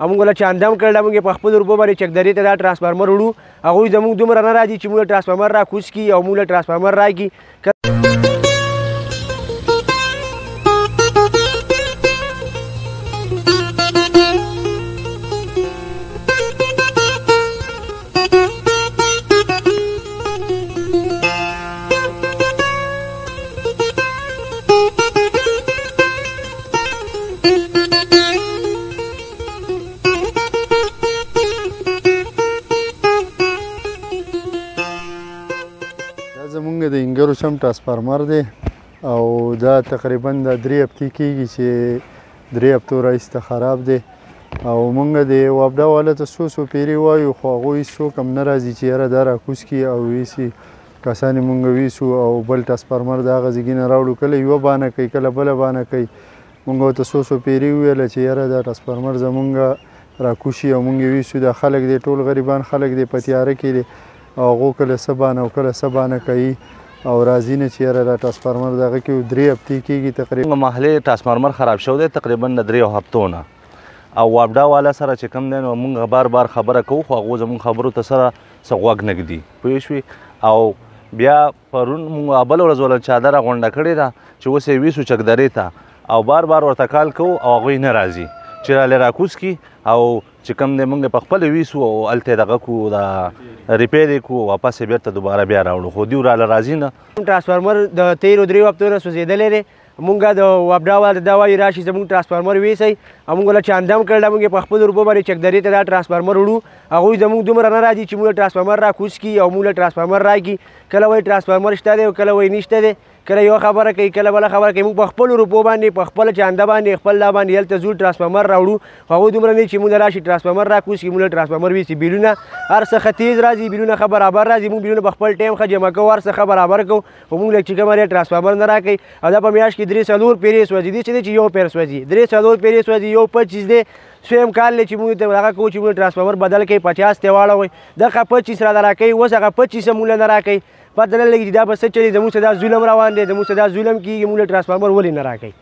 موږ له چاندام کړل موږ په خپل روپو باندې چکدرې ته دا ټرانسفارمر وړو هغوی زموږ دومره نه راځي چې موږ له ټرانسفارمر را کوز کړي او موږ له ټرانسفارمر راکړي زمونږ د انګرو شم ټرانسفارمر دی او دا تقریبا د 3 هفتې کېږي چې 3 هفتو راهیسته خراب دی او مونږ د وابډا والا ته څو پیرې وایو خو هغوی څوک هم نه راځي چې یاره دا راکوز کړي او ویسي کسان یې مونږ ویسو او بل ټرانسفارمر د هغه ځایګې نه راوړو کله یوه بانه کوي کله بله بانه کوي مونږ ورته څو پیرې وویله چې یاره دا ټرانسفارمر زمونږ راکوز شي او مونږ یې ویسو دا خلک دی ټول غریبان خلک دی په تیاره کې دی او هغو کله څه بانه او کله څه بانه کوي او راځي نه چې یاره دا ټرانسفارمر دغه کې 3 هفتې کېږي تقریبا محلې ټرانسفارمر خراب شوی دی تقریبا د 3 هفتو نه او وابډا والا سره چې کوم دی نو مونږ بار خبره کوو خو هغو زموږ خبرو ته سره څه غوږ نه ږدي پوه شوې او بیا پرون مونږ بله ورځ ولا چادره غونډه کړې ده چې اوس یې ویسو چکدرې ته او بار ورته کال کوو او هغوی نه راځي چې رالی راکوز کړي او چې کوم دی مونږ په خپله ویسو او هلته یې دغه کړو دا ریپیر یې کړو واپس یې بېرته دوباره بیا راوړو خو دوی راله راځي نه ټرانسفارمر د 13 هفتو نه سوځېدلی دی مونږ د وابډا والا دا وایي راشي زموږ ټرانسفارمر ویسئ او مونږ له چاندام کړل موږ په خپل روپو باندې چکدرې ته دا ټرانسفارمر وړو هغوی زموږ دومره نه راځي چې موږ له ټرانسفارمر را کوز کړي او موږ له ټرانسفارمر راکړي کله وایي ټرانسفارمر شته دی او کله وایي نشته دی کله یوه خبره کوي کله بله خبره کوي موږ په خپلو روپو باندې په خپله چانده باندې خپل دا باندې هلته ځو ټرانسفارمر راوړو خو هغوی دومره نه چې موږ راشي ټرانسفارمر را کوز کړي موږ له ټرانسفارمر ویسي بیلونه هر څه ښه تیز راځي بیلونه ښه برابر راځي موږ بیلونه په خپل ټایم ښه جمع کوو هر څه ښه برابر کوو خو موږ له چې کومه ټرانسفارمر نه راکوي او دا په میاشت کې 3-4 پیرې سوځي دې چې یو پیر سوځي 3-4 پیرې سوځي یو 25 دی سویم کال دی چې موږ ته هغه کوو چې موږ ټرانسفارمر بدل کوي 50 ته واړوئ دغه 25 راته راکوي اوس هغه 25 موږ نه راکوي پته نه لګي چې دا به څه چلي زموږ څه دا ظلم روان دی زموږ څه دا ظلم کېږي موږ له ټرانسفارمر ولې نه راکوي